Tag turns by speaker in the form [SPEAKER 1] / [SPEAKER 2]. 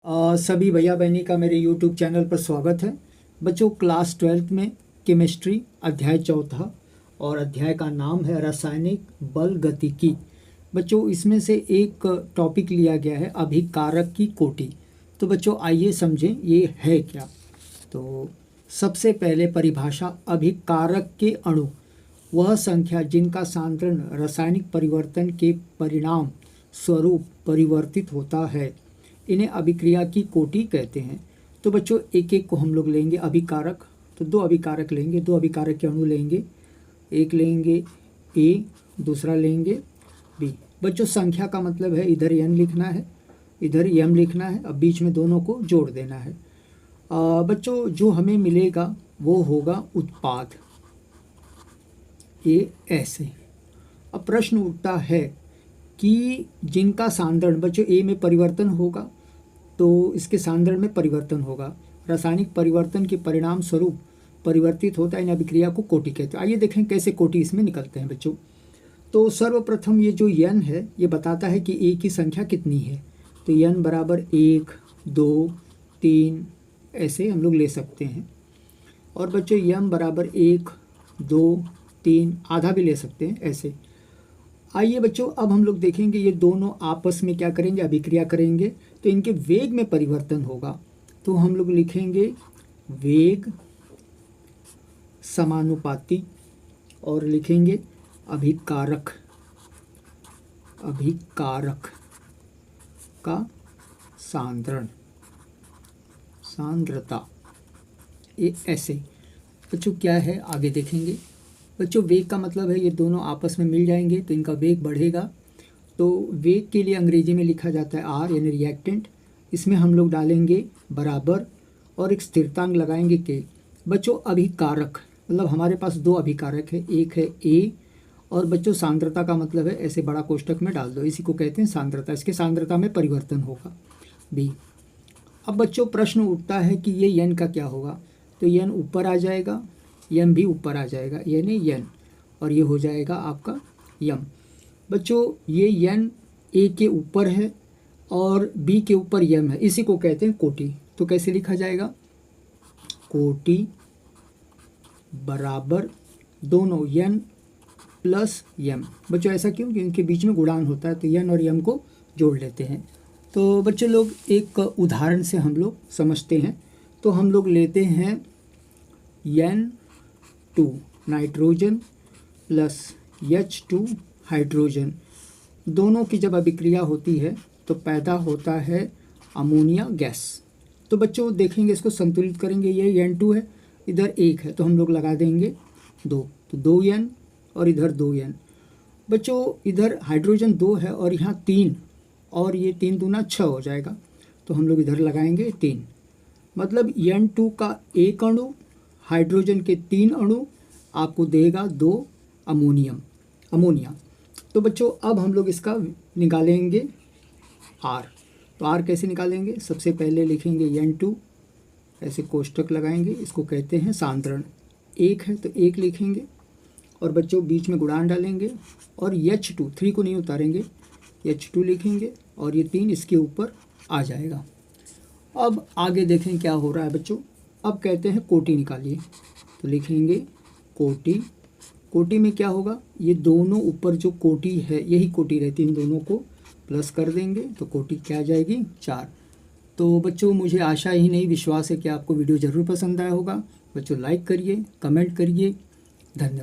[SPEAKER 1] सभी भैया बहनी का मेरे YouTube चैनल पर स्वागत है। बच्चों, क्लास 12th में केमिस्ट्री अध्याय 4 और अध्याय का नाम है रासायनिक बल गतिकी। बच्चों, इसमें से एक टॉपिक लिया गया है अभिकारक की कोटि। तो बच्चों आइए समझें ये है क्या। तो सबसे पहले परिभाषा, अभिकारक के अणु वह संख्या जिनका सांद्रण रासायनिक परिवर्तन के परिणाम स्वरूप परिवर्तित होता है, इन्हें अभिक्रिया की कोटि कहते हैं। तो बच्चों एक एक को हम लोग लेंगे। अभिकारक, तो दो अभिकारक लेंगे, दो अभिकारक के अणु लेंगे। एक लेंगे ए, दूसरा लेंगे बी। बच्चों संख्या का मतलब है इधर n लिखना है, इधर m लिखना है। अब बीच में दोनों को जोड़ देना है। बच्चों जो हमें मिलेगा वो होगा उत्पाद, ये ऐसे। अब प्रश्न उठता है कि जिनका सांद्रण, बच्चों ए में परिवर्तन होगा तो इसके सांद्रण में परिवर्तन होगा, रासायनिक परिवर्तन के परिणाम स्वरूप परिवर्तित होता है, इन अभिक्रिया को कोटि कहते हैं। आइए देखें कैसे कोटि इसमें निकलते हैं बच्चों। तो सर्वप्रथम ये जो n है ये बताता है कि ए की संख्या कितनी है। तो n बराबर 1, 2, 3 ऐसे हम लोग ले सकते हैं। और बच्चों m बराबर 1, 2, 3 आधा भी ले सकते हैं ऐसे। आइए बच्चों अब हम लोग देखेंगे ये दोनों आपस में क्या करेंगे, अभिक्रिया करेंगे तो इनके वेग में परिवर्तन होगा। तो हम लोग लिखेंगे वेग समानुपाती और लिखेंगे अभिकारक, अभिकारक का सांद्रण, सांद्रता, ये ऐसे। बच्चों क्या है आगे देखेंगे। बच्चों वेग का मतलब है ये दोनों आपस में मिल जाएंगे तो इनका वेग बढ़ेगा। तो वेग के लिए अंग्रेजी में लिखा जाता है आर यानी रिएक्टेंट। इसमें हम लोग डालेंगे बराबर और एक स्थिरांक लगाएंगे के। बच्चों अभिकारक मतलब हमारे पास दो अभिकारक है, एक है ए और बच्चों सांद्रता का मतलब है ऐसे बड़ा कोष्ठक में डाल दो, इसी को कहते हैं सांद्रता। इसके सांद्रता में परिवर्तन होगा बी। अब बच्चों प्रश्न उठता है कि ये n का क्या होगा। तो n ऊपर आ जाएगा, m भी ऊपर आ जाएगा, यानी n, और ये हो जाएगा आपका m। बच्चों ये n a के ऊपर है और b के ऊपर m है, इसी को कहते हैं कोटि। तो कैसे लिखा जाएगा, कोटि बराबर दोनों n प्लस m। बच्चों ऐसा क्यों, कि इनके बीच में गुणान होता है तो n और m को जोड़ लेते हैं। तो बच्चों लोग एक उदाहरण से हम लोग समझते हैं। तो हम लोग लेते हैं N2 nitrogen plus H2 hydrogen, दोनों की जब अभिक्रिया होती है तो पैदा होता है अमोनिया गैस। तो बच्चों देखेंगे इसको संतुलित करेंगे, ये N2 है, इधर 1 है तो हम लोग लगा देंगे 2, तो 2N और इधर 2N। बच्चों इधर हाइड्रोजन 2 है और यहाँ 3, और ये 3 दूना 6 हो जाएगा, तो हम लोग इधर लगाएंगे 3। मतलब N2 का एक अणु, हाइड्रोजन के 3 अणु आपको देगा 2 अमोनिया। तो बच्चों अब हम लोग इसका निकालेंगे R। तो R कैसे निकालेंगे, सबसे पहले लिखेंगे N2 ऐसे कोष्ठक लगाएंगे, इसको कहते हैं सांद्रण। 1 है तो 1 लिखेंगे और बच्चों बीच में गुणान डालेंगे और H2, 3 को नहीं उतारेंगे, H2 लिखेंगे और ये 3 इसके ऊपर आ जाएगा। अब आगे देखें क्या हो रहा है बच्चों। अब कहते हैं कोटि निकालिए, तो लिखेंगे कोटि। कोटि में क्या होगा, ये दोनों ऊपर जो कोटि है यही कोटि रहती है, इन दोनों को प्लस कर देंगे तो कोटि क्या आ जाएगी 4। तो बच्चों मुझे आशा ही नहीं विश्वास है कि आपको वीडियो ज़रूर पसंद आया होगा। बच्चों लाइक करिए, कमेंट करिए, धन्यवाद।